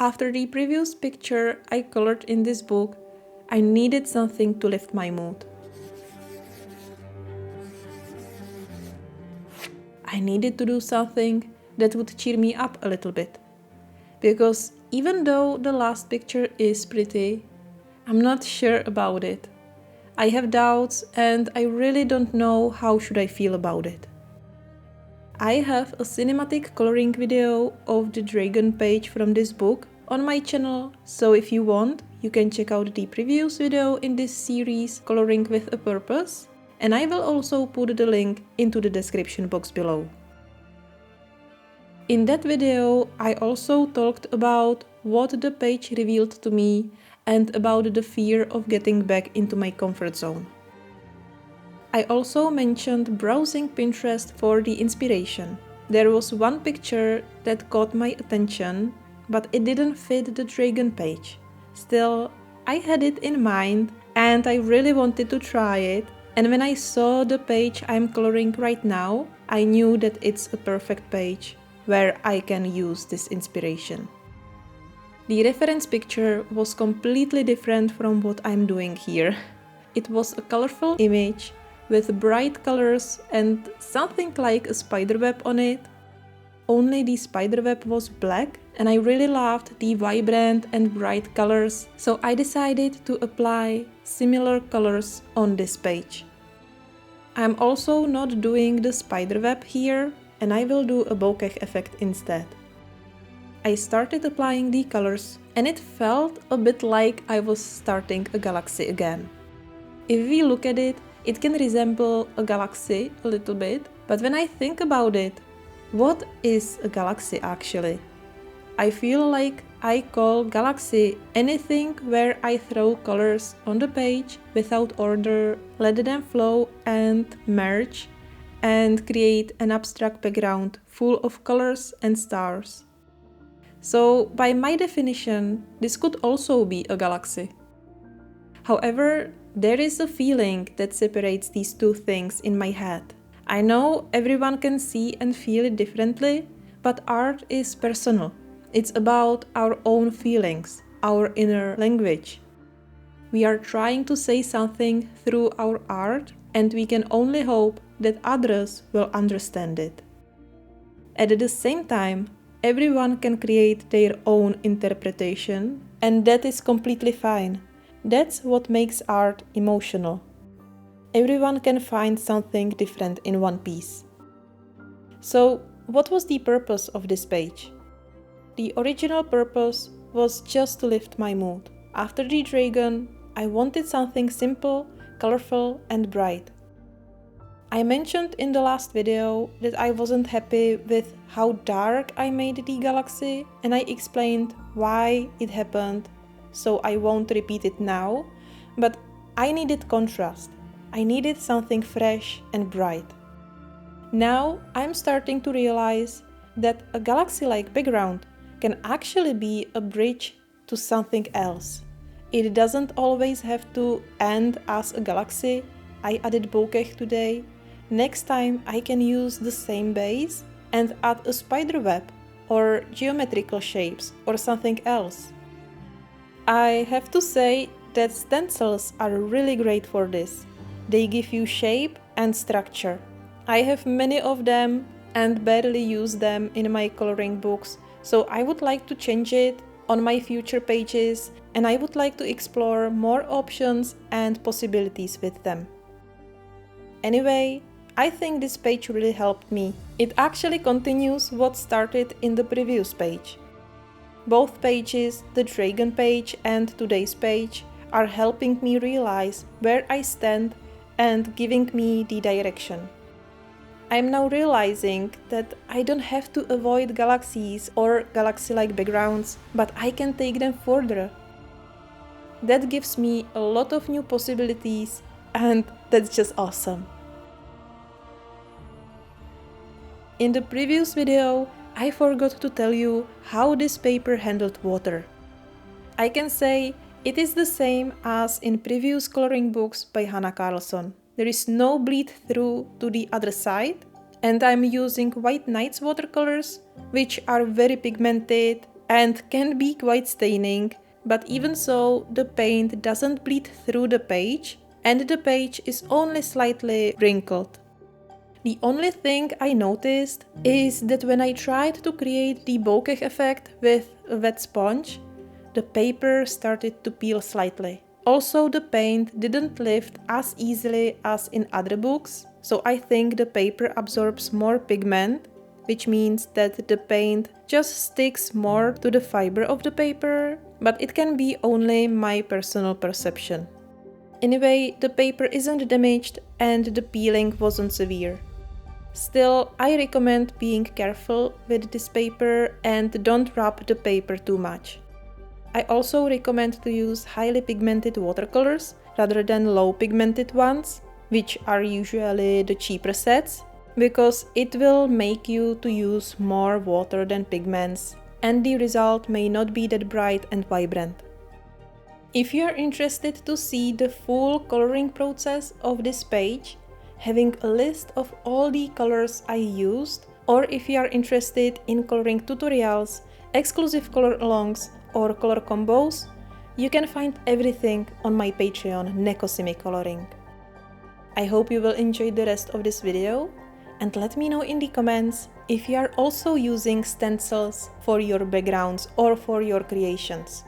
After the previous picture I colored in this book, I needed something to lift my mood. I needed to do something that would cheer me up a little bit. Because even though the last picture is pretty, I'm not sure about it. I have doubts and I really don't know how should I feel about it. I have a cinematic coloring video of the dragon page from this book on my channel, so if you want, you can check out the previous video in this series, Coloring with a Purpose, and I will also put the link into the description box below. In that video, I also talked about what the page revealed to me and about the fear of getting back into my comfort zone. I also mentioned browsing Pinterest for the inspiration. There was one picture that caught my attention, but it didn't fit the dragon page. Still, I had it in mind and I really wanted to try it, and when I saw the page I'm coloring right now, I knew that it's a perfect page where I can use this inspiration. The reference picture was completely different from what I'm doing here. It was a colorful image with bright colors and something like a spiderweb on it. Only the spiderweb was black and I really loved the vibrant and bright colors, so I decided to apply similar colors on this page. I'm also not doing the spiderweb here and I will do a bokeh effect instead. I started applying the colors and it felt a bit like I was starting a galaxy again. If we look at it, it can resemble a galaxy a little bit, but when I think about it, what is a galaxy actually? I feel like I call galaxy anything where I throw colors on the page without order, let them flow and merge, and create an abstract background full of colors and stars. So, by my definition, this could also be a galaxy. However, there is a feeling that separates these two things in my head. I know everyone can see and feel it differently, but art is personal. It's about our own feelings, our inner language. We are trying to say something through our art, and we can only hope that others will understand it. At the same time, everyone can create their own interpretation, and that is completely fine. That's what makes art emotional. Everyone can find something different in one piece. So, what was the purpose of this page? The original purpose was just to lift my mood. After the dragon, I wanted something simple, colorful, and bright. I mentioned in the last video that I wasn't happy with how dark I made the galaxy, and I explained why it happened, so I won't repeat it now, but I needed contrast. I needed something fresh and bright. Now I'm starting to realize that a galaxy-like background can actually be a bridge to something else. It doesn't always have to end as a galaxy. I added bokeh today. Next time I can use the same base and add a spiderweb or geometrical shapes or something else. I have to say that stencils are really great for this. They give you shape and structure. I have many of them and barely use them in my coloring books, so I would like to change it on my future pages, and I would like to explore more options and possibilities with them. Anyway, I think this page really helped me. It actually continues what started in the previous page. Both pages, the dragon page and today's page, are helping me realize where I stand and giving me the direction. I'm now realizing that I don't have to avoid galaxies or galaxy-like backgrounds, but I can take them further. That gives me a lot of new possibilities, and that's just awesome. In the previous video, I forgot to tell you how this paper handled water. I can say it is the same as in previous coloring books by Hanna Karlzon. There is no bleed through to the other side, and I'm using White Nights watercolors, which are very pigmented and can be quite staining, but even so, the paint doesn't bleed through the page and the page is only slightly wrinkled. The only thing I noticed is that when I tried to create the bokeh effect with a wet sponge, the paper started to peel slightly. Also, the paint didn't lift as easily as in other books, so I think the paper absorbs more pigment, which means that the paint just sticks more to the fiber of the paper, but it can be only my personal perception. Anyway, the paper isn't damaged and the peeling wasn't severe. Still, I recommend being careful with this paper and don't rub the paper too much. I also recommend to use highly pigmented watercolors rather than low pigmented ones, which are usually the cheaper sets, because it will make you to use more water than pigments, and the result may not be that bright and vibrant. If you are interested to see the full coloring process of this page, having a list of all the colors I used, or if you are interested in coloring tutorials, exclusive color alongs, or color combos, you can find everything on my Patreon, Neko Simi Coloring. I hope you will enjoy the rest of this video, and let me know in the comments if you are also using stencils for your backgrounds or for your creations.